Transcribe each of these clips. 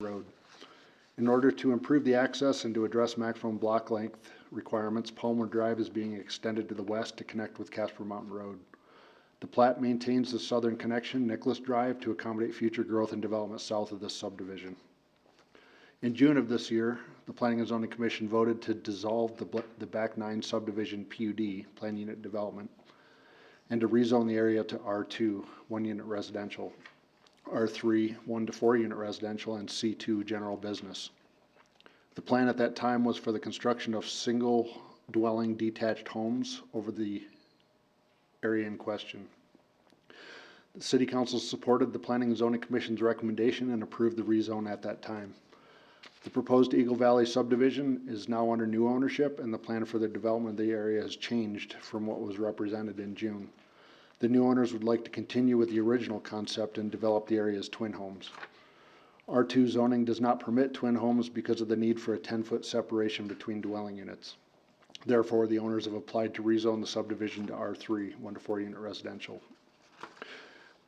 Road. In order to improve the access and to address maximum block length requirements, Palmer Drive is being extended to the west to connect with Casper Mountain Road. The plat maintains the southern connection, Nicholas Drive, to accommodate future growth and development south of this subdivision. In June of this year, the Planning and Zoning Commission voted to dissolve the Back 9 subdivision PUD, Plan Unit Development, and to rezone the area to R2, 1-unit residential, R3, 1 to 4 unit residential, and C2, general business. The plan at that time was for the construction of single dwelling detached homes over the area in question. The City Council supported the Planning and Zoning Commission's recommendation and approved the rezone at that time. The proposed Eagle Valley subdivision is now under new ownership, and the plan for the development of the area has changed from what was represented in June. The new owners would like to continue with the original concept and develop the area as twin homes. R2 zoning does not permit twin homes because of the need for a 10-foot separation between dwelling units. Therefore, the owners have applied to rezone the subdivision to R3, 1 to 4 unit residential.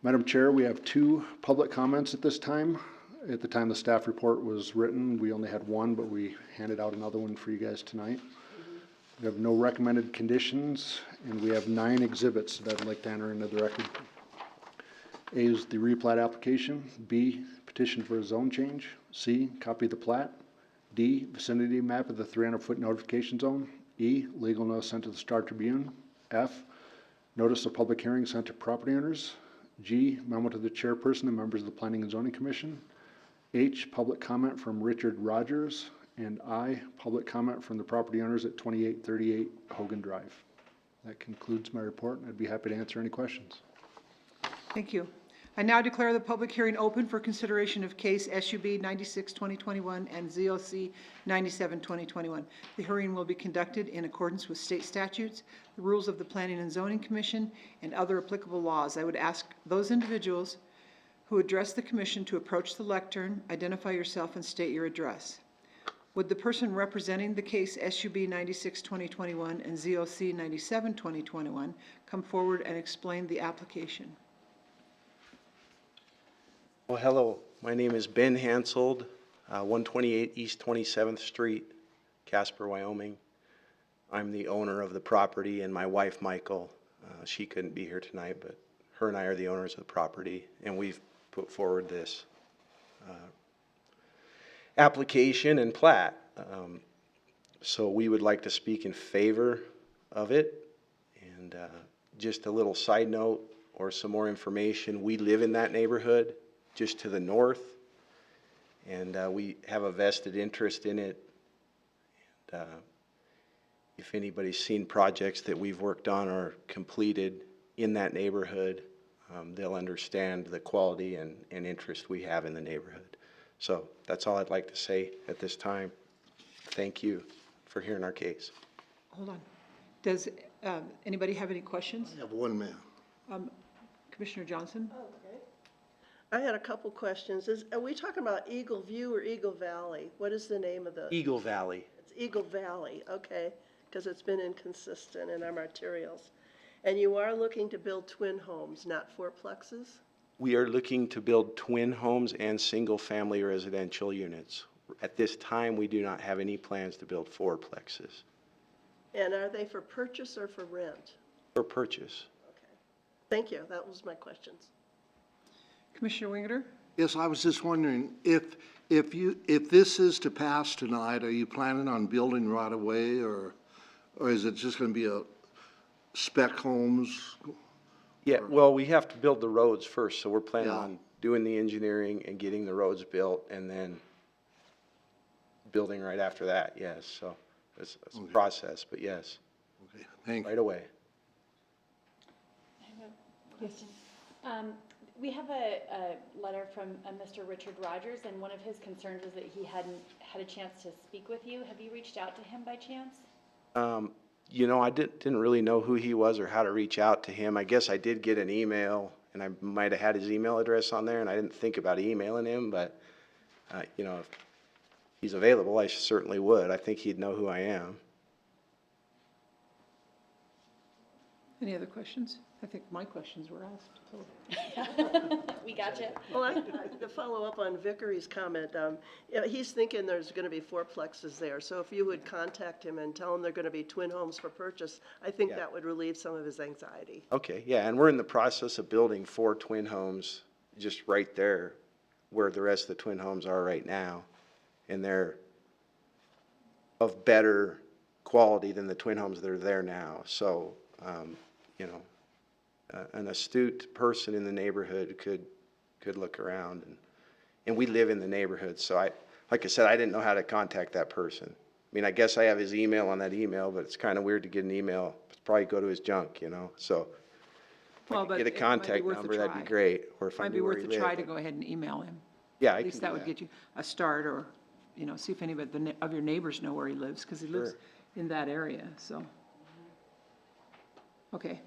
Madam Chair, we have 2 public comments at this time. At the time the staff report was written, we only had 1, but we handed out another one for you guys tonight. We have no recommended conditions, and we have 9 exhibits that I'd like to enter into the record. A is the replat application. B, petition for a zone change. C, copy of the plat. D, vicinity map of the 300-foot notification zone. E, legal notice sent to the Star Tribune. F, notice of public hearing sent to property owners. G, memo to the chairperson and members of the Planning and Zoning Commission. H, public comment from Richard Rogers. And I, public comment from the property owners at 2838 Hogan Drive. That concludes my report, and I'd be happy to answer any questions. Thank you. I now declare the public hearing open for consideration of case SUB 96-2021 and ZOC 97-2021. The hearing will be conducted in accordance with state statutes, the rules of the Planning and Zoning Commission, and other applicable laws. I would ask those individuals who address the commission to approach the lectern, identify yourself, and state your address. Would the person representing the case SUB 96-2021 and ZOC 97-2021 come forward and explain the application? Well, hello. My name is Ben Hansold, 128 East 27th Street, Casper, Wyoming. I'm the owner of the property, and my wife, Michael, she couldn't be here tonight, but her and I are the owners of the property, and we've put forward this application and plat. So we would like to speak in favor of it. And just a little side note or some more information, we live in that neighborhood just to the north, and we have a vested interest in it. And if anybody's seen projects that we've worked on or completed in that neighborhood, they'll understand the quality and interest we have in the neighborhood. So that's all I'd like to say at this time. Thank you for hearing our case. Hold on. Does anybody have any questions? I have one, ma'am. Commissioner Johnson? Okay. I had a couple questions. Are we talking about Eagle View or Eagle Valley? What is the name of the? Eagle Valley. It's Eagle Valley, okay, because it's been inconsistent in our materials. And you are looking to build twin homes, not fourplexes? We are looking to build twin homes and single-family residential units. At this time, we do not have any plans to build fourplexes. And are they for purchase or for rent? For purchase. Okay. Thank you. That was my questions. Commissioner Wingeter? Yes, I was just wondering, if this is to pass tonight, are you planning on building right away, or is it just going to be a spec homes? Yeah, well, we have to build the roads first, so we're planning Yeah. on doing the engineering and getting the roads built, and then building right after that, yes. So it's a process, but yes, Okay, thank you. right away. I have a question. We have a letter from Mr. Richard Rogers, and one of his concerns is that he hadn't had a chance to speak with you. Have you reached out to him by chance? You know, I didn't really know who he was or how to reach out to him. I guess I did get an email, and I might have had his email address on there, and I didn't think about emailing him, but, you know, if he's available, I certainly would. I think he'd know who I am. Any other questions? I think my questions were asked, so. We got you. Well, to follow up on Vickery's comment, yeah, he's thinking there's gonna be fourplexes there, so if you would contact him and tell him they're gonna be twin homes for purchase, I think Yeah. that would relieve some of his anxiety. Okay, yeah, and we're in the process of building 4 twin homes just right there where the rest of the twin homes are right now. And they're of better quality than the twin homes that are there now. So, you know, an astute person in the neighborhood could look around and we live in the neighborhood. So like I said, I didn't know how to contact that person. I mean, I guess I have his email on that email, but it's kind of weird to get an email. Probably go to his junk, you know, so. Well, If I but could get a it might be contact worth a number, that'd try. be great, or if I Might be knew where worth he a try to lived. go ahead and email him. Yeah, I At can least do that would that. get you a start, or, you know, see if any of your neighbors know where he lives, because he lives Sure. in that area, so. Okay.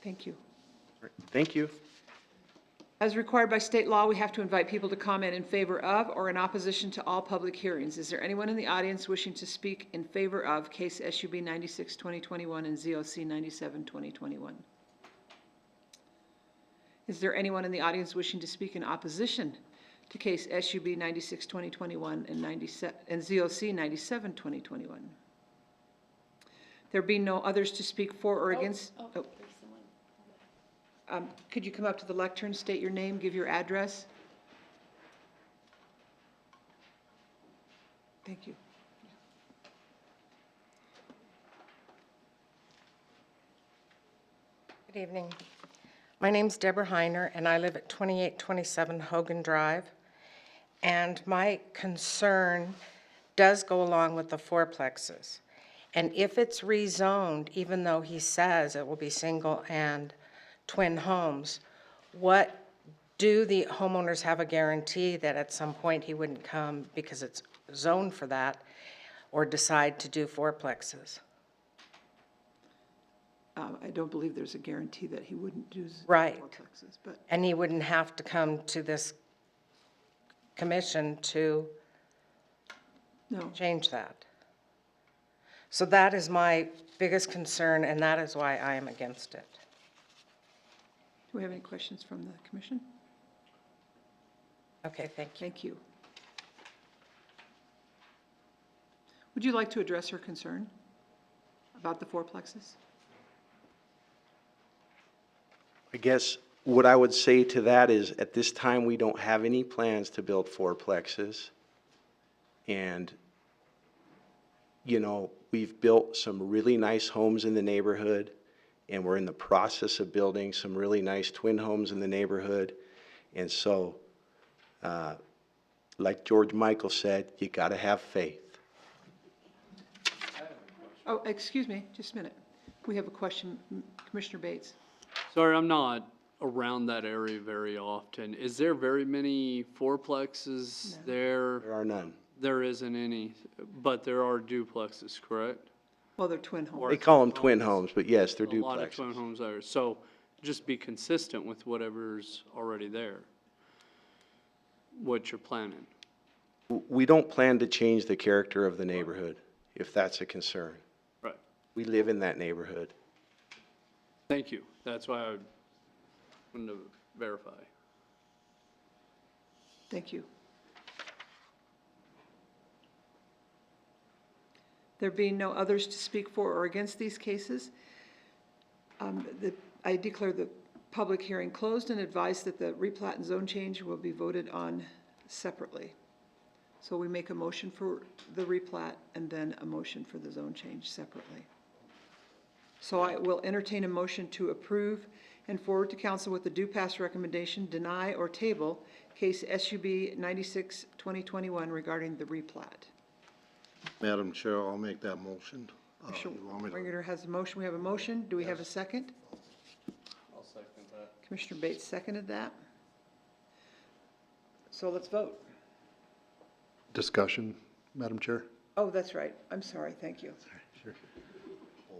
Thank you. Thank you. As required by state law, we have to invite people to comment in favor of or in opposition to all public hearings. Is there anyone in the audience wishing to speak in favor of case SUB 96-2021 and ZOC 97-2021? Is there anyone in the audience wishing to speak in opposition to case SUB 96-2021 and ZOC 97-2021? There being no others to speak for or against. Oh, Oh. there's someone. Could you come up to the lectern, state your name, give your address? Thank you. Good evening. My name's Deborah Heiner, and I live at 2827 Hogan Drive. And my concern does go along with the fourplexes. And if it's rezoned, even though he says it will be single and twin homes, what, do the homeowners have a guarantee that at some point he wouldn't come because it's zoned for that, or decide to do fourplexes? I don't believe there's a guarantee that he wouldn't do Right. fourplexes, but And he wouldn't have to come to this commission to no. change that. So that is my biggest concern, and that is why I am against it. Do we have any questions from the commission? Okay, thank you. Thank you. Would you like to address her concern about the fourplexes? I guess what I would say to that is, at this time, we don't have any plans to build fourplexes. And, you know, we've built some really nice homes in the neighborhood, and we're in the process of building some really nice twin homes in the neighborhood. And so, like George Michael said, you gotta have faith. Oh, excuse me, just a minute. We have a question, Commissioner Bates. Sorry, I'm not around that area very often. Is there very many fourplexes there? There are none. There isn't any, but there are duplexes, correct? Well, they're twin homes. They call them twin homes, but yes, they're A lot of twin duplexes. homes there. So just be consistent with whatever's already there, what you're planning. We don't plan to change the character of the neighborhood, if that's a concern. Right. We live in that neighborhood. Thank you. That's why I wanted to verify. Thank you. There being no others to speak for or against these cases, I declare the public hearing closed and advise that the replat and zone change will be voted on separately. So we make a motion for the replat and then a motion for the zone change separately. So I will entertain a motion to approve and forward to council with the due pass recommendation, deny or table case SUB 96-2021 regarding the replat. Madam Chair, I'll make that motion. Commissioner You want me to- Ringerter has a motion. We have a motion. Do we have a second? I'll second that. Commissioner Bates seconded that. So let's vote. Discussion, Madam Chair? Oh, that's right. I'm sorry. Thank you. Sure.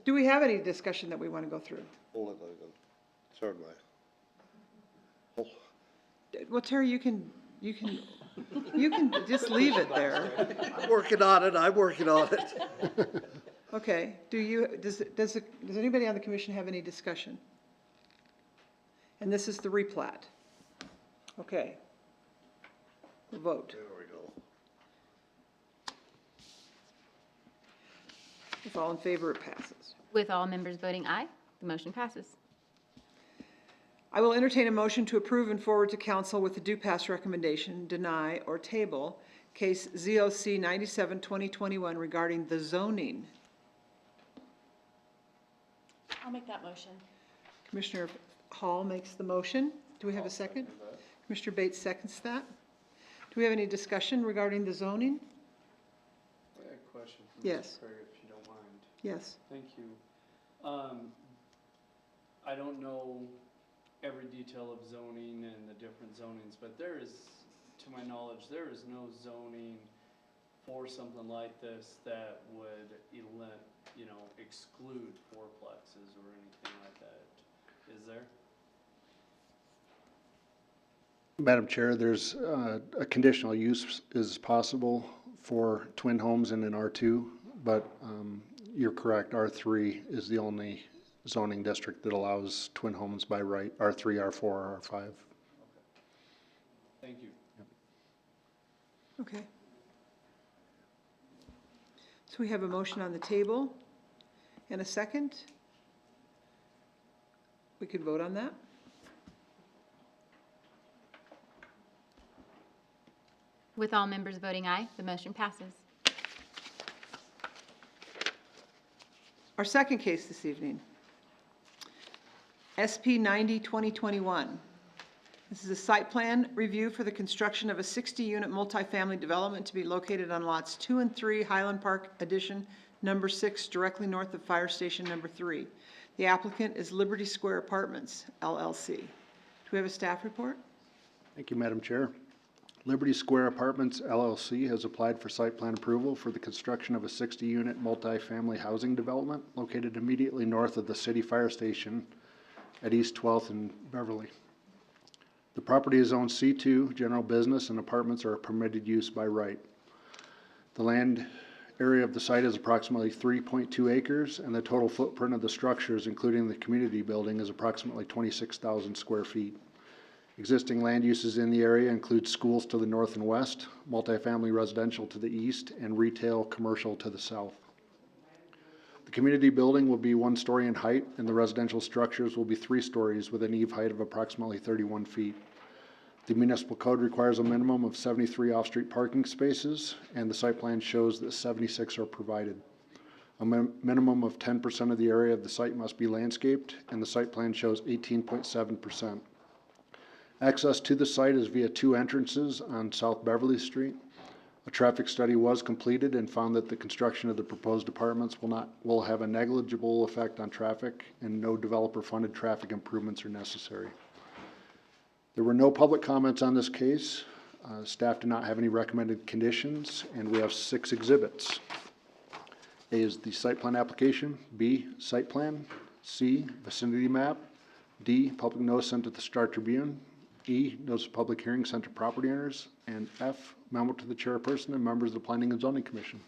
Do we have any discussion that we want to go through? Hold it, sorry, Mike. Well, Terry, you can just leave it there. I'm working on it. Okay, does anybody on the commission have any discussion? And this is the replat. Okay. We'll vote. There we go. If all in favor, it passes. With all members voting aye, the motion passes. I will entertain a motion to approve and forward to council with the due pass recommendation, deny or table case ZOC 97-2021 regarding the zoning. I'll make that motion. Commissioner Hall makes the motion. Do we have a second? Commissioner Bates seconds that. Do we have any discussion regarding the zoning? I have a question for Yes. Mr. Craig, if you don't mind. Yes. Thank you. I don't know every detail of zoning and the different zonings, but there is, to my knowledge, there is no zoning for something like this that would exclude fourplexes or anything like that. Is there? Madam Chair, there's a conditional use is possible for twin homes in an R2, but you're correct, R3 is the only zoning district that allows twin homes by right, R3, R4, or R5. Thank you. Okay. So we have a motion on the table and a second. We could vote on that. With all members voting aye, the motion passes. Our second case this evening, SP 90-2021. This is a site plan review for the construction of a 60-unit multifamily development to be located on lots 2 and 3 Highland Park Addition number 6, directly north of Fire Station number 3. The applicant is Liberty Square Apartments, LLC. Do we have a staff report? Thank you, Madam Chair. Liberty Square Apartments LLC has applied for site plan approval for the construction of a 60-unit multifamily housing development located immediately north of the city fire station at East 12th and Beverly. The property is zoned C2, general business, and apartments are a permitted use by right. The land area of the site is approximately 3.2 acres, and the total footprint of the structures, including the community building, is approximately 26,000 square feet. Existing land uses in the area include schools to the north and west, multifamily residential to the east, and retail commercial to the south. The community building will be 1 story in height, and the residential structures will be 3 stories with an eave height of approximately 31 feet. The municipal code requires a minimum of 73 off-street parking spaces, and the site plan shows that 76 are provided. A minimum of 10% of the area of the site must be landscaped, and the site plan shows 18.7%. Access to the site is via 2 entrances on South Beverly Street. A traffic study was completed and found that the construction of the proposed apartments will have a negligible effect on traffic, and no developer-funded traffic improvements are necessary. There were no public comments on this case. Staff did not have any recommended conditions, and we have 6 exhibits. A is the site plan application, B, site plan, C, vicinity map, D, public notice sent to the Star Tribune, E, notice of public hearing sent to property owners, and F, memo to the chairperson and members of the Planning and Zoning Commission.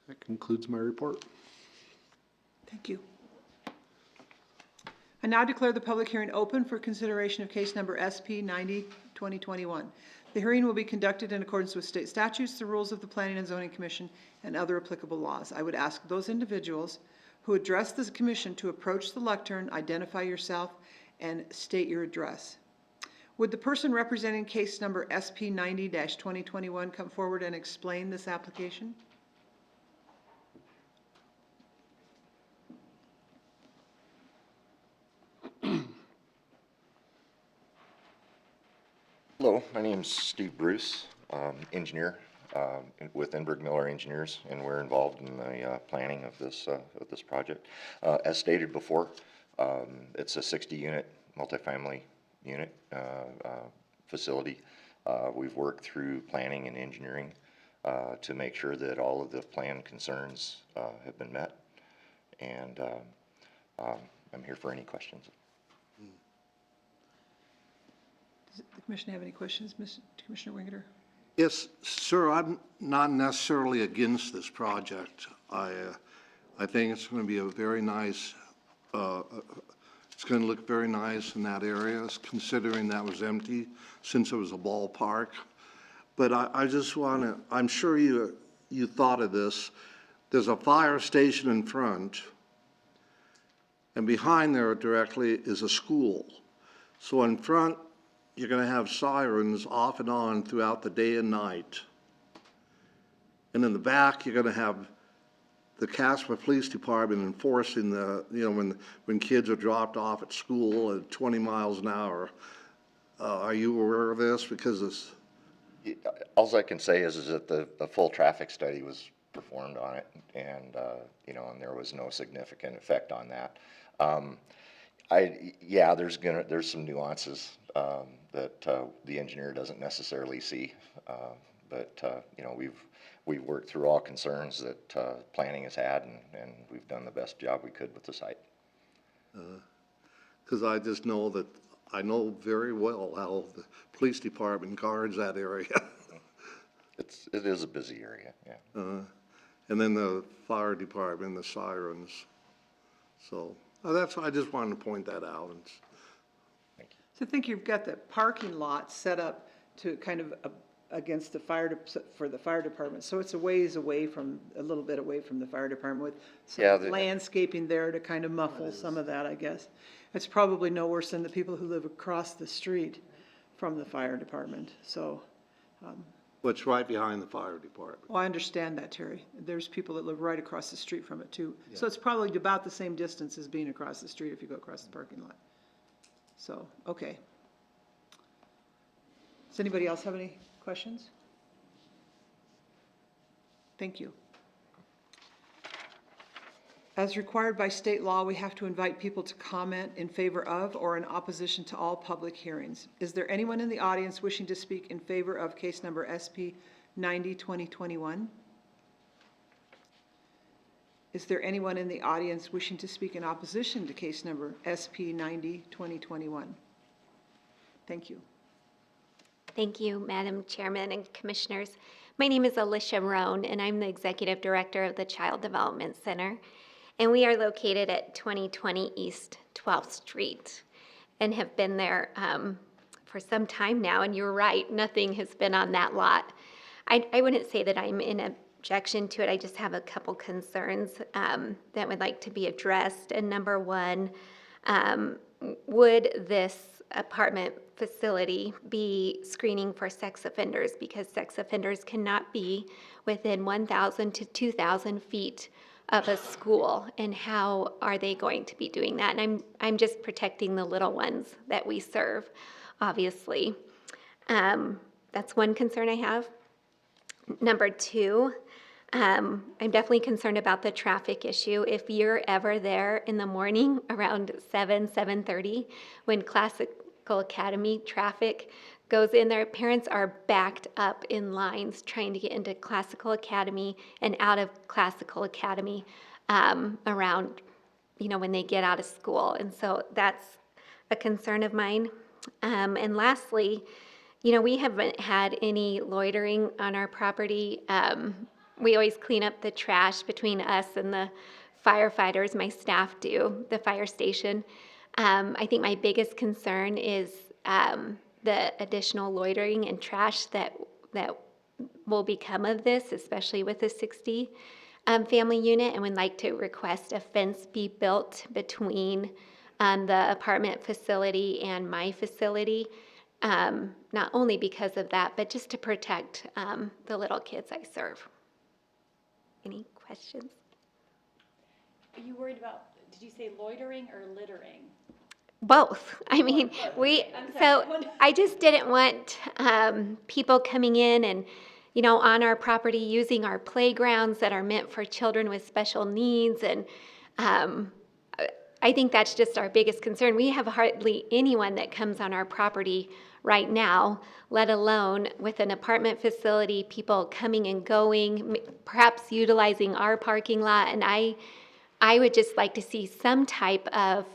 That concludes my report. Thank you. I now declare the public hearing open for consideration of case number SP 90-2021. The hearing will be conducted in accordance with state statutes, the rules of the Planning and Zoning Commission, and other applicable laws. I would ask those individuals who address this commission to approach the lectern, identify yourself, and state your address. Would the person representing case number SP 90-2021 come forward and explain this application? Hello, my name's Steve Bruce, engineer with Enberg Miller Engineers, and we're involved in the planning of this project. As stated before, it's a 60-unit multifamily unit facility. We've worked through planning and engineering to make sure that all of the plan concerns have been met, and I'm here for any questions. Does the commission have any questions, Commissioner Wingeter? Yes, sir, I'm not necessarily against this project. I think it's going to be a very nice, it's going to look very nice in that area, considering that was empty since it was a ballpark. But I just want to, I'm sure you thought of this. There's a fire station in front, and behind there directly is a school. So in front, you're going to have sirens off and on throughout the day and night. And in the back, you're going to have the Casper Police Department enforcing when kids are dropped off at school at 20 miles an hour. Are you aware of this? Because it's, All I can say is that the full traffic study was performed on it, and, and there was no significant effect on that. There's some nuances, that, the engineer doesn't necessarily see. But we've worked through all concerns that, planning has had, and we've done the best job we could with the site. because I just know that, I know very well how the police department guards that area. It is a busy area, yeah. And then the fire department, the sirens. So, I just wanted to point that out. So I think you've got the parking lot set up to kind of against the for the fire department. So it's a little bit away from the fire department with Yeah, some landscaping there to kind of muffle some of that, I guess. It's probably no worse than the people who live across the street from the fire department, so. What's right behind the fire department. Well, I understand that, Terry. There's people that live right across the street from it too. So it's probably about the same distance as being across the street if you go across the parking lot. So, okay. Does anybody else have any questions? Thank you. As required by state law, we have to invite people to comment in favor of or in opposition to all public hearings. Is there anyone in the audience wishing to speak in favor of case number SP 90-2021? Is there anyone in the audience wishing to speak in opposition to case number SP 90-2021? Thank you. Thank you, Madam Chairman and Commissioners. My name is Alicia Roan, and I'm the Executive Director of the Child Development Center. And we are located at 2020 East 12th Street and have been there for some time now. And you're right, nothing has been on that lot. I wouldn't say that I'm in objection to it. I just have a couple concerns that would like to be addressed. And number one, would this apartment facility be screening for sex offenders? Because sex offenders cannot be within 1,000 to 2,000 feet of a school, and how are they going to be doing that? And I'm just protecting the little ones that we serve, obviously. That's one concern I have. Number two, I'm definitely concerned about the traffic issue. If you're ever there in the morning around 7:30, when Classical Academy traffic goes in there, parents are backed up in lines trying to get into Classical Academy and out of Classical Academy around, when they get out of school. And so that's a concern of mine. And lastly, we haven't had any loitering on our property. We always clean up the trash between us and the firefighters. My staff do, the fire station. I think my biggest concern is the additional loitering and trash that will become of this, especially with a 60 family unit, and would like to request a fence be built between the apartment facility and my facility, not only because of that, but just to protect the little kids I serve. Any questions? Are you worried about, did you say loitering or littering? Both. I mean, I just didn't want people coming in and, on our property using our playgrounds that are meant for children with special needs. And I think that's just our biggest concern. We have hardly anyone that comes on our property right now, let alone with an apartment facility, people coming and going, perhaps utilizing our parking lot. And I would just like to see some type of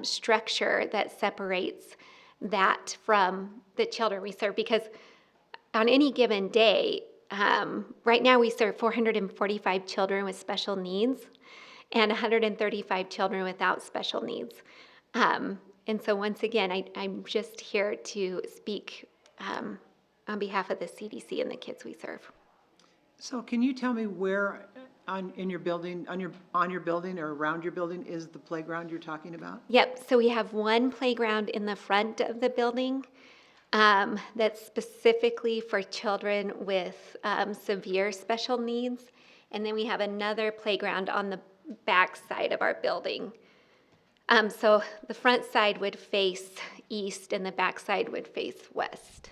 structure that separates that from the children we serve, because on any given day, right now we serve 445 children with special needs, and 135 children without special needs. And so once again, I'm just here to speak on behalf of the CDC and the kids we serve. So can you tell me where in your building, on your building or around your building is the playground you're talking about? Yep, so we have one playground in the front of the building that's specifically for children with severe special needs. And then we have another playground on the back side of our building. So the front side would face east and the back side would face west.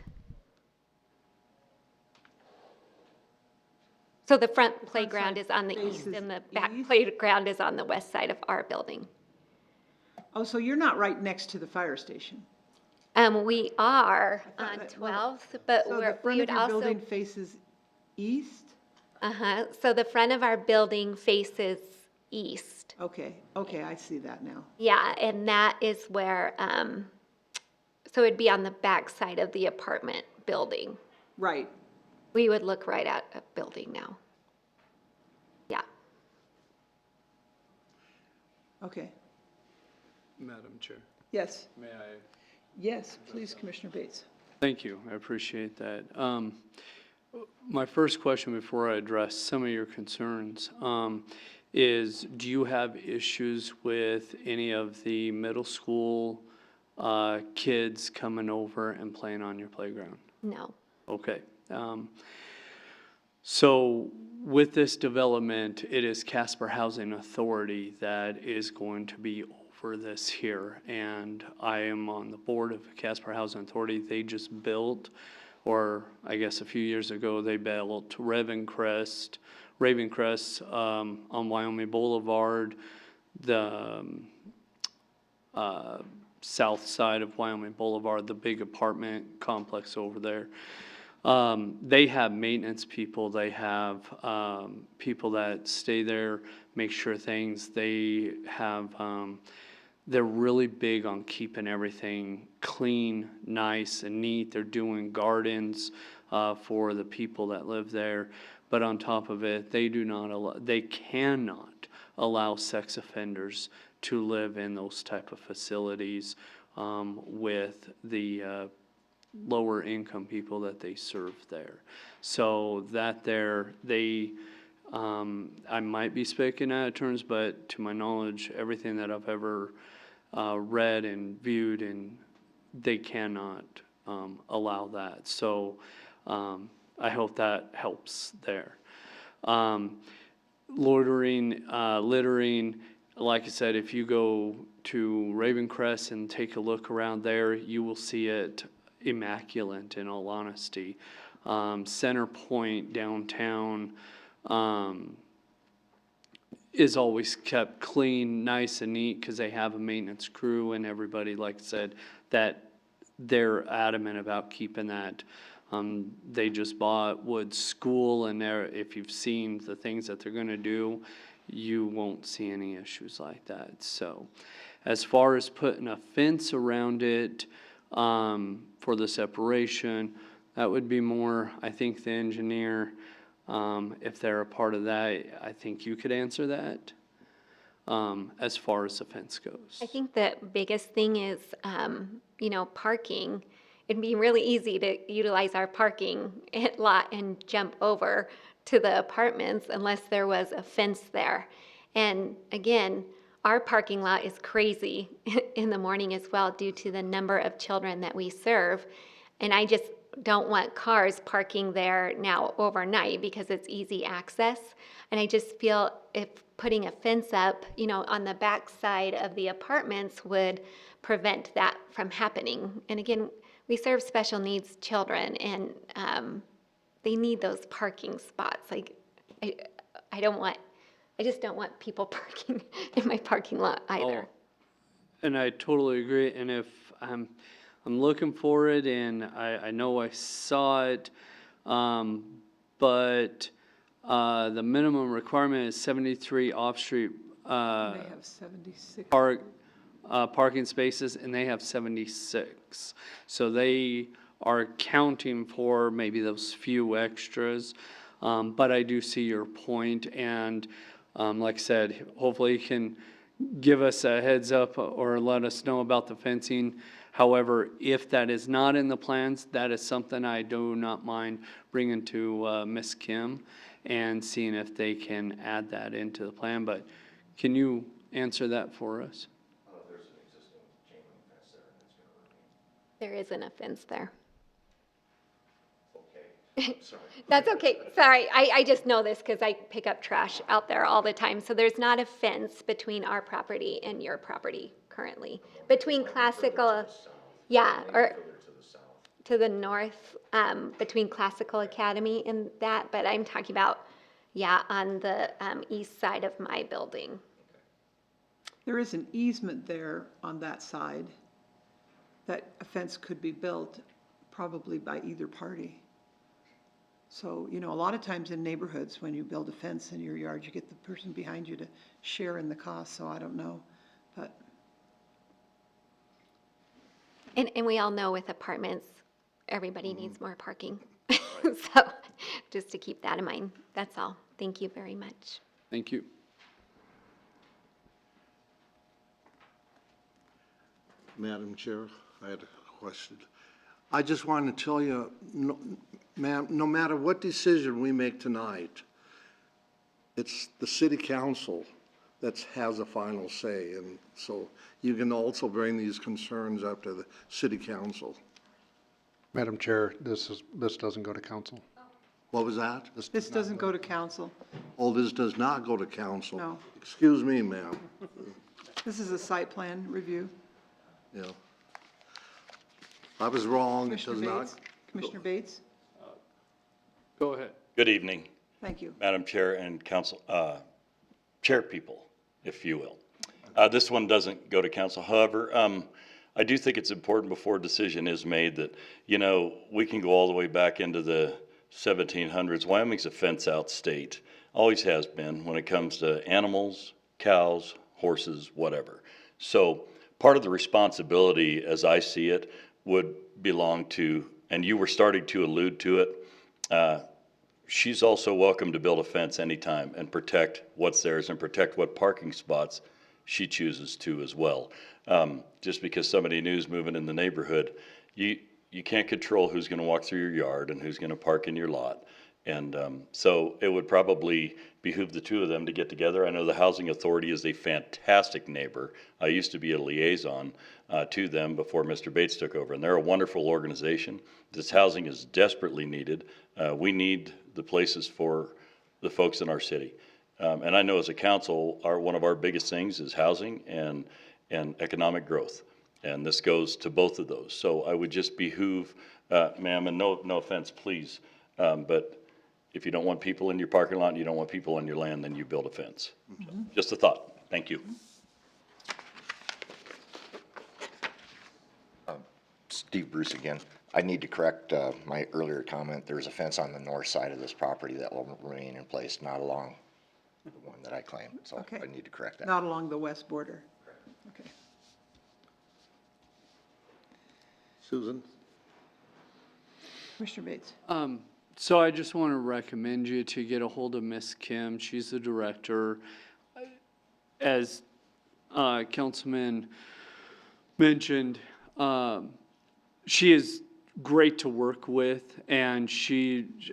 So the front playground is on the east faces and the back east? playground is on the west side of our building. Oh, so you're not right next to the fire station? We are on that- well, 12th, but So the we front would of your also, building faces east? so the front of our building faces east. Okay, I see that now. Yeah, and that is where, so it'd be on the back side of the apartment building. Right. We would look right at a building now. Yeah. Okay. Madam Chair, Yes, may I? yes, please, Commissioner Bates. Thank you, I appreciate that. My first question before I address some of your concerns is, do you have issues with any of the middle school kids coming over and playing on your playground? No. Okay. So with this development, it is Casper Housing Authority that is going to be over this here. And I am on the board of Casper Housing Authority. They just built, or I guess a few years ago, they built Ravencrest on Wyoming Boulevard, the south side of Wyoming Boulevard, the big apartment complex over there. They have maintenance people, they have people that stay there, make sure things, they have, they're really big on keeping everything clean, nice and neat. They're doing gardens for the people that live there. But on top of it, they cannot allow sex offenders to live in those type of facilities with the lower income people that they serve there. So that I might be speaking out of terms, but to my knowledge, everything that I've ever read and viewed, and they cannot allow that. So I hope that helps there. Littering, like I said, if you go to Ravencrest and take a look around there, you will see it immaculate, in all honesty. Center Point downtown is always kept clean, nice and neat, because they have a maintenance crew and everybody, like I said, that they're adamant about keeping that. They just bought Wood School, and if you've seen the things that they're going to do, you won't see any issues like that. So as far as putting a fence around it, for the separation, that would be more, I think, the engineer, if they're a part of that, I think you could answer that, as far as the fence goes. I think the biggest thing is, parking. It'd be really easy to utilize our parking lot and jump over to the apartments unless there was a fence there. And again, our parking lot is crazy in the morning as well due to the number of children that we serve. And I just don't want cars parking there now overnight because it's easy access. And I just feel if putting a fence up, on the back side of the apartments would prevent that from happening. And again, we serve special needs children, and they need those parking spots. Like, I just don't want people parking in my parking lot either. Oh, and I totally agree. And if I'm looking for it, and I know I saw it, but the minimum requirement is 73 off-street They have 76. parking spaces, and they have 76. So they are counting for maybe those few extras. But I do see your point, and Like I said, hopefully he can give us a heads up or let us know about the fencing. However, if that is not in the plans, that is something I do not mind bringing to Ms. Kim and seeing if they can add that into the plan. But can you answer that for us? There's an existing chain link fence there, and it's gonna remain. There isn't a fence there. Okay, sorry. That's okay. Sorry, I just know this because I pick up trash out there all the time. So there's not a fence between our property and your property currently. Between classical, yeah, or Further to the south. to the north, between Classical Academy and that, but I'm talking about, yeah, on the east side of my building. There is an easement there on that side that a fence could be built probably by either party. So, you know, a lot of times in neighborhoods, when you build a fence in your yard, you get the person behind you to share in the cost, so I don't know. But And we all know with apartments, everybody needs more parking. So just to keep that in mind, that's all. Thank you very much. Thank you. Madam Chair, I had a question. I just wanted to tell you, ma'am, no matter what decision we make tonight, it's the city council that has a final say, and so you can also bring these concerns up to the city council. Madam Chair, this doesn't go to council. What was that? this doesn't go to council. Oh, this does not go to council? No. Excuse me, ma'am. This is a site plan review. Yeah. I was wrong. It does Commissioner not. Bates? Commissioner Bates? Go ahead. Good evening, Thank you. Madam Chair and council, chair people, if you will. This one doesn't go to council. However, I do think it's important before a decision is made that, you know, we can go all the way back into the 1700s. Wyoming's a fence-out state, always has been when it comes to animals, cows, horses, whatever. So part of the responsibility, as I see it, would belong to, and you were starting to allude to it, she's also welcome to build a fence anytime and protect what's theirs and protect what parking spots she chooses to as well. Just because somebody new is moving in the neighborhood, you can't control who's gonna walk through your yard and who's gonna park in your lot. And so it would probably behoove the two of them to get together. I know the Housing Authority is a fantastic neighbor. I used to be a liaison to them before Mr. Bates took over, and they're a wonderful organization. This housing is desperately needed. We need the places for the folks in our city. And I know as a council, one of our biggest things is housing and economic growth. And this goes to both of those. So I would just behoove, ma'am, and no offense, please, but if you don't want people in your parking lot and you don't want people on your land, then you build a fence. Just a thought. Thank you. Steve Bruce again. I need to correct my earlier comment. There's a fence on the north side of this property that will remain in place, not along the one that I claim. So Okay. I need to correct that. Not along the west border. Okay. Susan? Commissioner Bates? So I just want to recommend you to get a hold of Miss Kim. She's the director. As Councilman mentioned, she is great to work with, and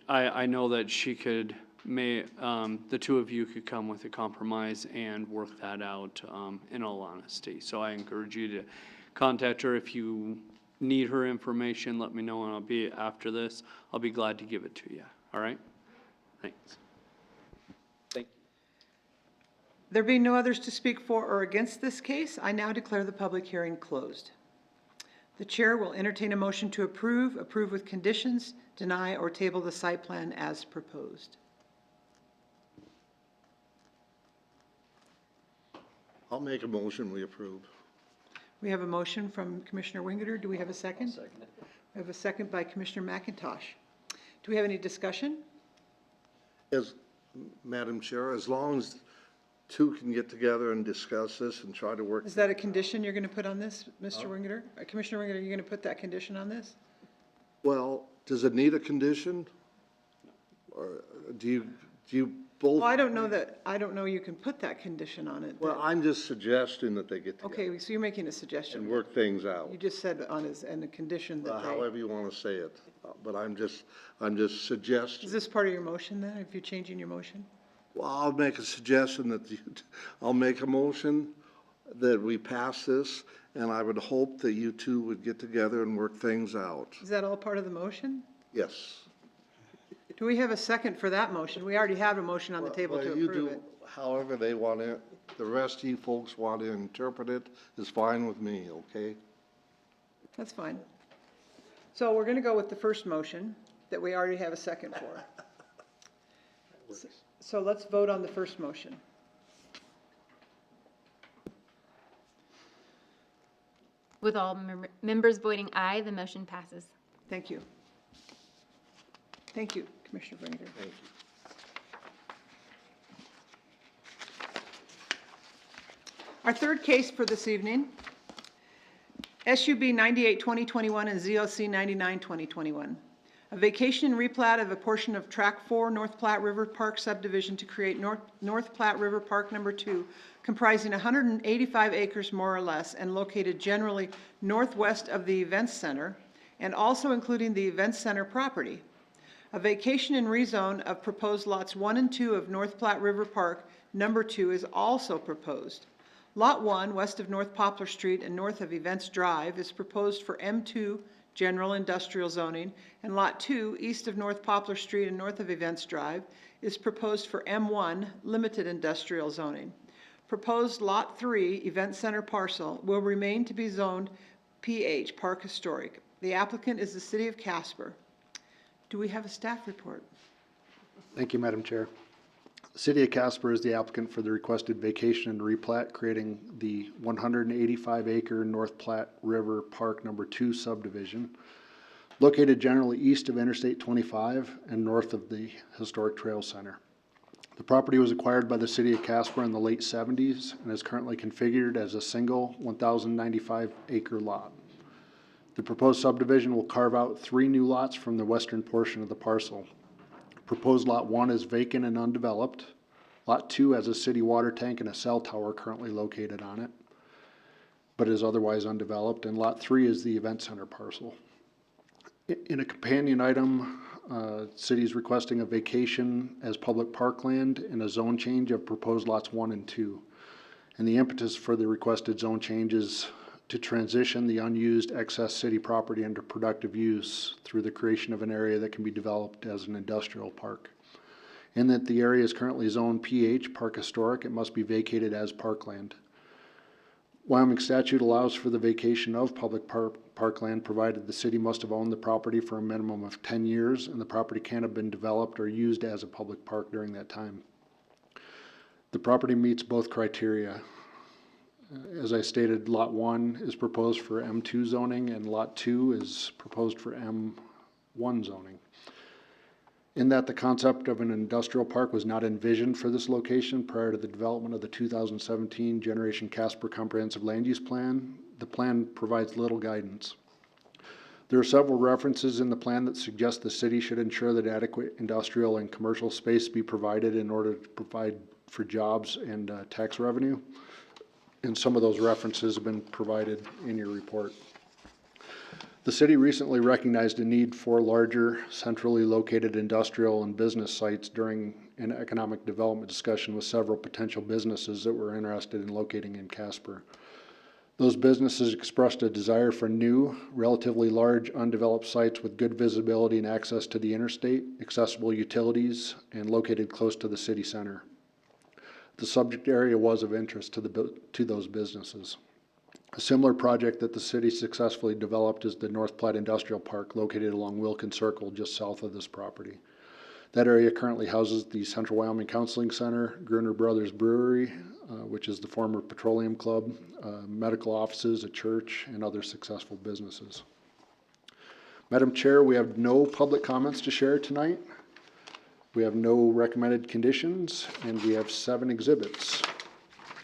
I know that she could, the two of you could come with a compromise and work that out, in all honesty. So I encourage you to contact her. If you need her information, let me know, and after this, I'll be glad to give it to you. All right? Thanks. Thank you. There being no others to speak for or against this case, I now declare the public hearing closed. The chair will entertain a motion to approve with conditions, deny, or table the site plan as proposed. I'll make a motion, we approve. We have a motion from Commissioner Wingeter. Do we have a second? Second. We have a second by Commissioner McIntosh. Do we have any discussion? Madam Chair, as long as two can get together and discuss this and try to work. Is that a condition you're going to put on this, Mr. Wingeter? Commissioner Wingeter, are you going to put that condition on this? Well, does it need a condition? Or do you both. Well, I don't know you can put that condition on it. Well, I'm just suggesting that they get together Okay, so you're making a suggestion. and work things out. You just said and a condition that they, However you want to say it, but I'm just suggesting. is this part of your motion then, if you're changing your motion? Well, I'll make a suggestion I'll make a motion that we pass this, and I would hope that you two would get together and work things out. Is that all part of the motion? Yes. Do we have a second for that motion? We already have a motion on the table Well, to you approve do it. however they want it. The rest of you folks want to interpret it is fine with me, okay? That's fine. So we're gonna go with the first motion that we already have a second for. So let's vote on the first motion. With all members voting aye, the motion passes. Thank you. Thank you, Commissioner Branger. Thank you. Our third case for this evening, SUB 98-2021 and ZLC 99-2021. A vacation and replat of a portion of Track 4 North Platte River Park subdivision to create North Platte River Park Number 2, comprising 185 acres more or less and located generally northwest of the Events Center and also including the Events Center property. A vacation and rezone of proposed lots 1 and 2 of North Platte River Park Number 2 is also proposed. Lot 1, west of North Poplar Street and north of Events Drive, is proposed for M2 General Industrial Zoning, and Lot 2, east of North Poplar Street and north of Events Drive, is proposed for M1 Limited Industrial Zoning. Proposed Lot 3 Event Center parcel will remain to be zoned PH, Park Historic. The applicant is the City of Casper. Do we have a staff report? Thank you, Madam Chair. The City of Casper is the applicant for the requested vacation and replat, creating the 185-acre North Platte River Park Number 2 subdivision, located generally east of Interstate 25 and north of the Historic Trail Center. The property was acquired by the City of Casper in the late 70s and is currently configured as a single 1,095-acre lot. The proposed subdivision will carve out 3 new lots from the western portion of the parcel. Proposed Lot 1 is vacant and undeveloped. Lot 2 has a city water tank and a cell tower currently located on it, but is otherwise undeveloped. And Lot 3 is the Event Center parcel. In a companion item, City is requesting a vacation as public parkland and a zone change of proposed Lots 1 and 2. And the impetus for the requested zone change is to transition the unused excess city property into productive use through the creation of an area that can be developed as an industrial park. In that the area is currently zoned PH, Park Historic, it must be vacated as parkland. Wyoming statute allows for the vacation of public parkland provided the city must have owned the property for a minimum of 10 years and the property can't have been developed or used as a public park during that time. The property meets both criteria. As I stated, Lot 1 is proposed for M2 zoning and Lot 2 is proposed for M1 zoning. In that the concept of an industrial park was not envisioned for this location prior to the development of the 2017 Generation Casper Comprehensive Land Use Plan, the plan provides little guidance. There are several references in the plan that suggest the city should ensure that adequate industrial and commercial space be provided in order to provide for jobs and tax revenue. And some of those references have been provided in your report. The city recently recognized a need for larger, centrally located industrial and business sites during an economic development discussion with several potential businesses that were interested in locating in Casper. Those businesses expressed a desire for new, relatively large, undeveloped sites with good visibility and access to the interstate, accessible utilities, and located close to the city center. The subject area was of interest to those businesses. A similar project that the city successfully developed is the North Platte Industrial Park located along Wilkins Circle just south of this property. That area currently houses the Central Wyoming Counseling Center, Gruner Brothers Brewery, which is the former Petroleum Club, medical offices, a church, and other successful businesses. Madam Chair, we have no public comments to share tonight. We have no recommended conditions, and we have 7 exhibits.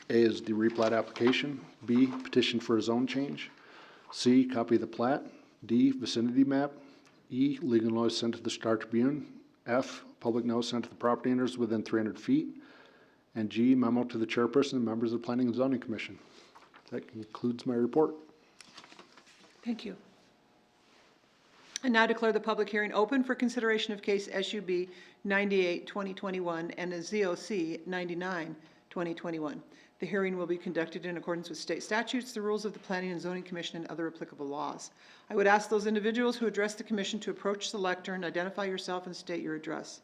A is the replat application. B, petition for a zone change. C, copy of the plat. D, vicinity map. E, legal notice sent to the Star Tribune. F, public notice sent to the property owners within 300 feet. And G, memo to the chairperson and members of the Planning and Zoning Commission. That concludes my report. Thank you. I now declare the public hearing open for consideration of case SUB 98-2021 and a ZOC 99-2021. The hearing will be conducted in accordance with state statutes, the rules of the Planning and Zoning Commission, and other applicable laws. I would ask those individuals who address the commission to approach the lectern, identify yourself, and state your address.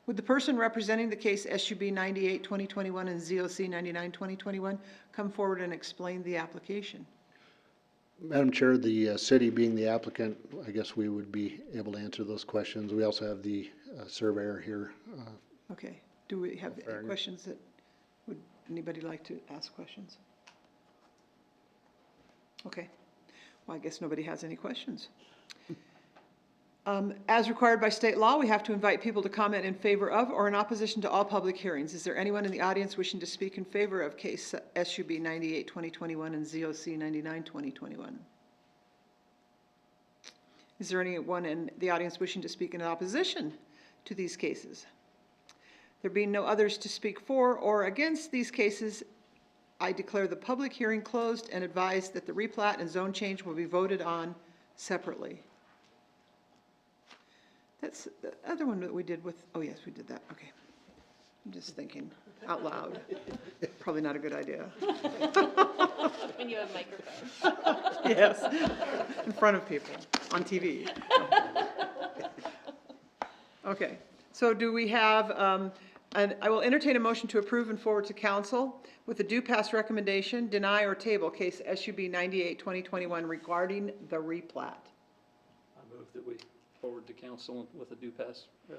Would the person representing the case SUB 98-2021 and ZOC 99-2021 come forward and explain the application? Madam Chair, the city being the applicant, I guess we would be able to answer those questions. We also have the surveyor here. Okay. Do we have any questions that, would anybody like to ask questions? Okay. Well, I guess nobody has any questions. As required by state law, we have to invite people to comment in favor of or in opposition to all public hearings. Is there anyone in the audience wishing to speak in favor of case SUB 98-2021 and ZOC 99-2021? Is there anyone in the audience wishing to speak in opposition to these cases? There being no others to speak for or against these cases, I declare the public hearing closed and advise that the replat and zone change will be voted on separately. That's the other one that we did with, oh yes, we did that, okay. I'm just thinking out loud. Probably not a good idea. When you have microphones. Yes, in front of people, on TV. Okay, so do we have, I will entertain a motion to approve and forward to council with a due pass recommendation, deny or table case SUB 98-2021 regarding the replat. I move that we forward to council with a due pass on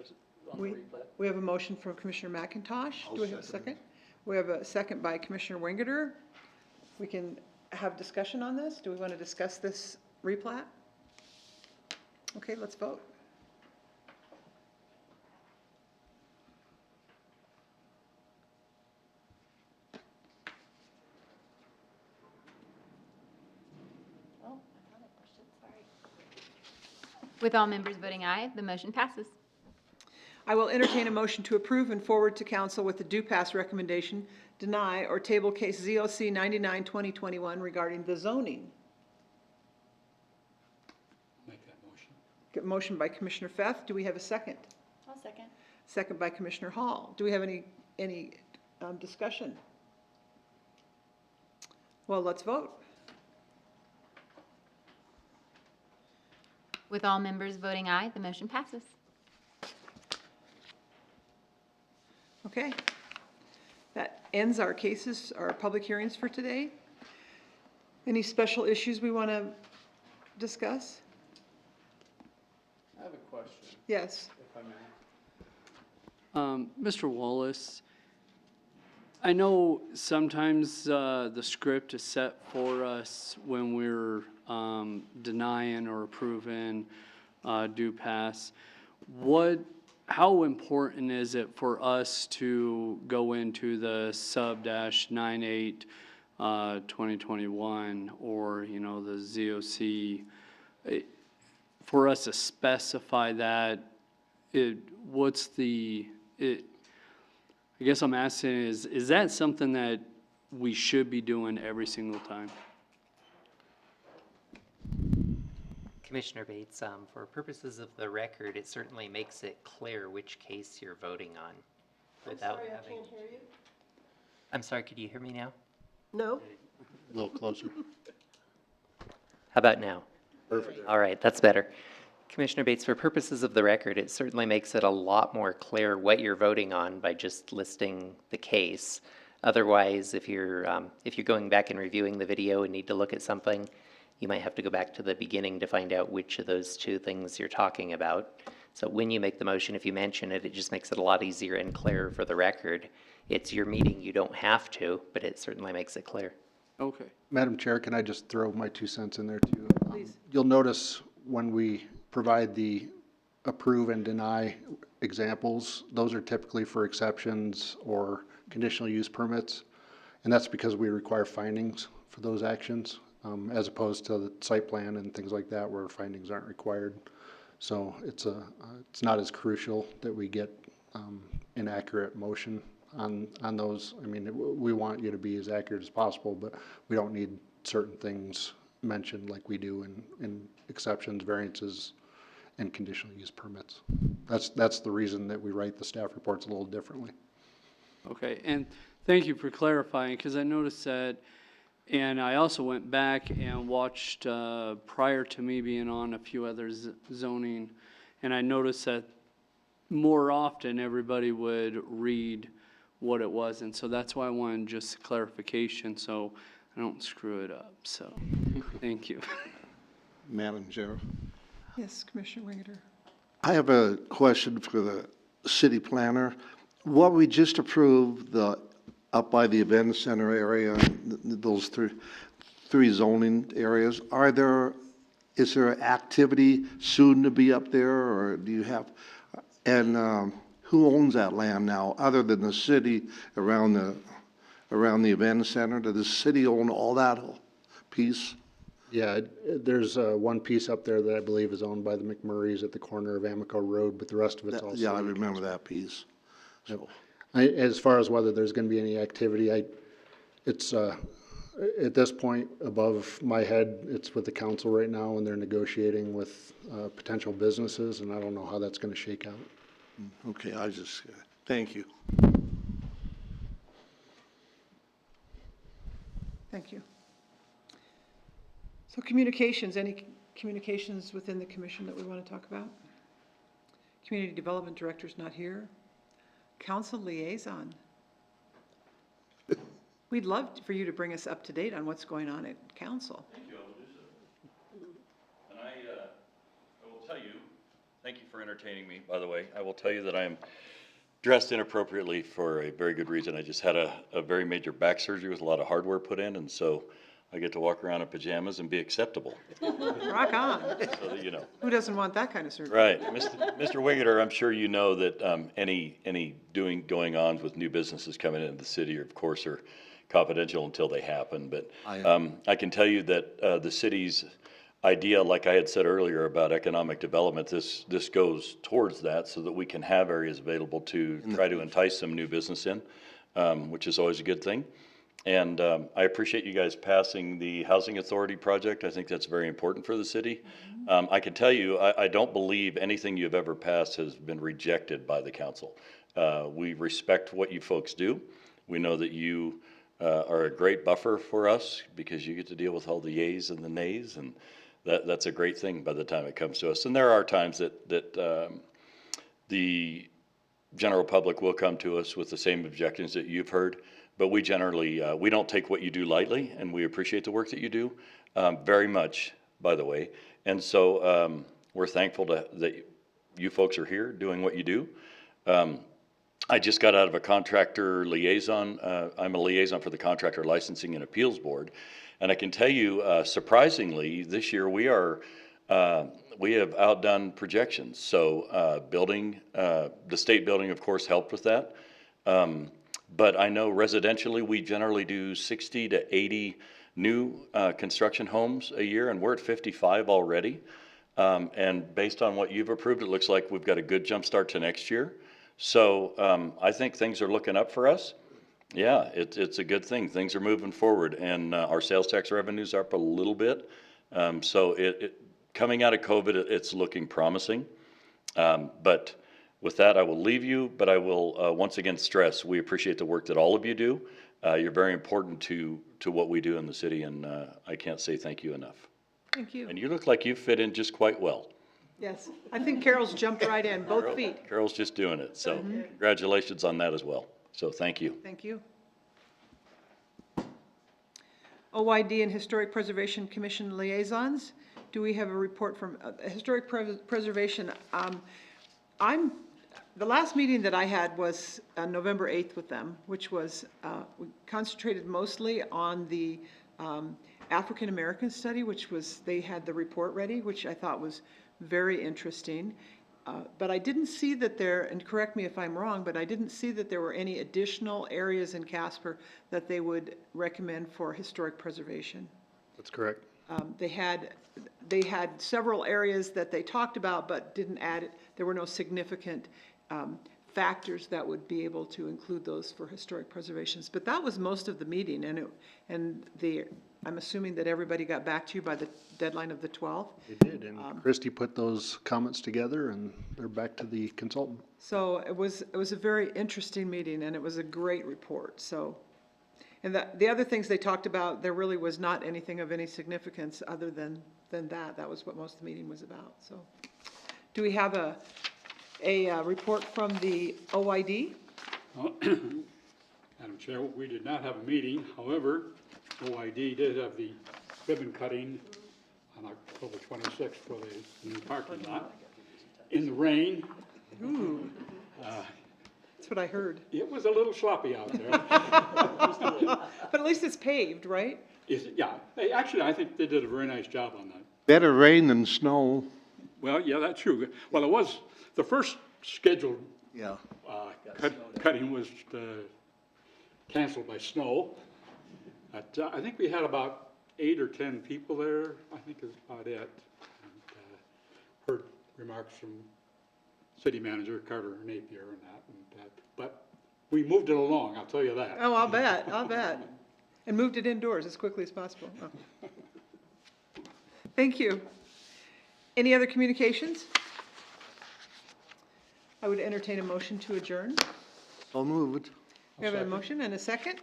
the We, replat. we have a motion from Commissioner McIntosh. Do we have a second? We have a second by Commissioner Wingerter. We can have discussion on this. Do we want to discuss this replat? Okay, let's vote. Oh, I thought I pushed it, sorry. With all members voting aye, the motion passes. I will entertain a motion to approve and forward to council with the due pass recommendation, deny or table case ZOC 99-2021 regarding the zoning. Make that motion. Get motion by Commissioner Feth. Do we have a second? I'll second. Second by Commissioner Hall. Do we have any discussion? Well, let's vote. With all members voting aye, the motion passes. Okay. That ends our cases, our public hearings for today. Any special issues we want to discuss? I have a question, Yes. if I may. Mr. Wallace, I know sometimes the script is set for us when we're denying or approving due pass. How important is it for us to go into the sub-98 2021 or, you know, the ZOC, for us to specify that? I guess I'm asking is that something that we should be doing every single time? Commissioner Bates, for purposes of the record, it certainly makes it clear which case you're voting on without Sorry, I having. can't hear you. I'm sorry, could you hear me now? No? A little closer. How about now? Perfect. All right, that's better. Commissioner Bates, for purposes of the record, it certainly makes it a lot more clear what you're voting on by just listing the case. Otherwise, if you're going back and reviewing the video and need to look at something, you might have to go back to the beginning to find out which of those two things you're talking about. So when you make the motion, if you mention it, it just makes it a lot easier and clearer for the record. It's your meeting, you don't have to, but it certainly makes it clear. Okay. Madam Chair, can I just throw my 2 cents in there too? Please. You'll notice when we provide the approve and deny examples, those are typically for exceptions or conditional use permits. And that's because we require findings for those actions, as opposed to the site plan and things like that where findings aren't required. So it's not as crucial that we get an accurate motion on those. I mean, we want you to be as accurate as possible, but we don't need certain things mentioned like we do in exceptions, variances, and conditional use permits. That's the reason that we write the staff reports a little differently. Okay, and thank you for clarifying, because I noticed that, and I also went back and watched, prior to me being on, a few other zoning, and I noticed that more often, everybody would read what it was, and so that's why I wanted just clarification, so I don't screw it up, so, thank you. Madam Chair. Yes, Commissioner Wingeter. I have a question for the city planner. What we just approved, up by the event center area, those three zoning areas, is there activity soon to be up there, or do you have, and who owns that land now, other than the city around the event center? Does the city own all that piece? Yeah, there's one piece up there that I believe is owned by the McMurrays at the corner of Amico Road, but the rest of it's all Yeah, I city. remember that piece. So, As far as whether there's gonna be any activity, it's, at this point, above my head, it's with the council right now, and they're negotiating with, potential businesses, and I don't know how that's gonna shake out. okay, thank you. Thank you. So communications, any communications within the commission that we want to talk about? Community Development Director's not here. Council Liaison. We'd love for you to bring us up to date on what's going on at council. Thank you, I will do so. And I will tell you, thank you for entertaining me, by the way. I will tell you that I am dressed inappropriately for a very good reason. I just had a very major back surgery with a lot of hardware put in, and so I get to walk around in pajamas and be acceptable, Rock on. so that you know. Who doesn't want that kind of surgery? Right. Mr. Wigeter, I'm sure you know that any going on with new businesses coming into the city, of course, are confidential until they happen. But I can tell you that the city's idea, like I had said earlier about economic development, this goes towards that so that we can have areas available to try to entice some new business in, which is always a good thing. And I appreciate you guys passing the Housing Authority project. I think that's very important for the city. I can tell you, I don't believe anything you've ever passed has been rejected by the council. We respect what you folks do. We know that you are a great buffer for us because you get to deal with all the yays and the nays, and that's a great thing by the time it comes to us. And there are times that the general public will come to us with the same objections that you've heard. But we generally, we don't take what you do lightly, and we appreciate the work that you do very much, by the way. And so we're thankful that you folks are here doing what you do. I just got out of a contractor liaison. I'm a liaison for the Contractor Licensing and Appeals Board. And I can tell you, surprisingly, this year we have outdone projections. So the state building, of course, helped with that. But I know residentially, we generally do 60 to 80 new construction homes a year, and we're at 55 already. And based on what you've approved, it looks like we've got a good jump start to next year. So I think things are looking up for us. Yeah, it's a good thing. Things are moving forward, and our sales tax revenue's up a little bit. So coming out of COVID, it's looking promising. But with that, I will leave you, but I will once again stress, we appreciate the work that all of you do. You're very important to what we do in the city, and I can't say thank you enough. Thank you. And you look like you fit in just quite well. Yes, I think Carol's jumped right in, both feet. Carol's just doing it, so congratulations on that as well. So thank you. Thank you. OYD and Historic Preservation Commission liaisons. Do we have a report from Historic Preservation? The last meeting that I had was on November 8th with them, which was, we concentrated mostly on the African American study, which was, they had the report ready, which I thought was very interesting. But I didn't see that there, and correct me if I'm wrong, but I didn't see that there were any additional areas in Casper that they would recommend for historic preservation. That's correct. They had several areas that they talked about, but didn't add, there were no significant factors that would be able to include those for historic preservations. But that was most of the meeting, I'm assuming that everybody got back to you by the deadline of the 12th. They did, and Christie put those comments together, and they're back to the consultant. So it was a very interesting meeting, and it was a great report, so. And the other things they talked about, there really was not anything of any significance other than that. That was what most of the meeting was about, so. Do we have a report from the OID? Madam Chair, we did not have a meeting. However, OID did have the ribbon cutting on October 26th for the new parking lot. In the rain. Ooh, that's what I heard. It was a little sloppy out there. But at least it's paved, right? Yeah, actually, I think they did a very nice job on that. Better rain than snow. Well, yeah, that's true. Well, it was, the first scheduled Yeah. cutting was canceled by snow. I think we had about 8 or 10 people there, I think is about it. And, heard remarks from city manager Carter Napier and that, but we moved it along, I'll tell you that. Oh, I'll bet. And moved it indoors as quickly as possible. Oh. Thank you. Any other communications? I would entertain a motion to adjourn. So moved. We have a motion and a second,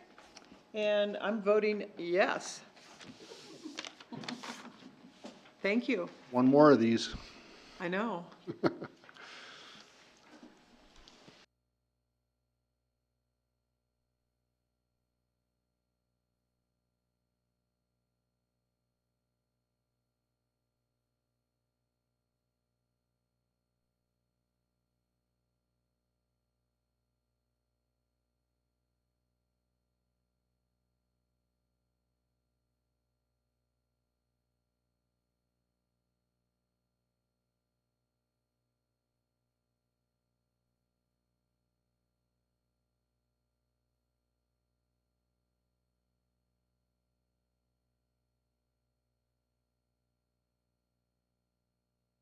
and I'm voting yes. Thank you. One more of these. I know.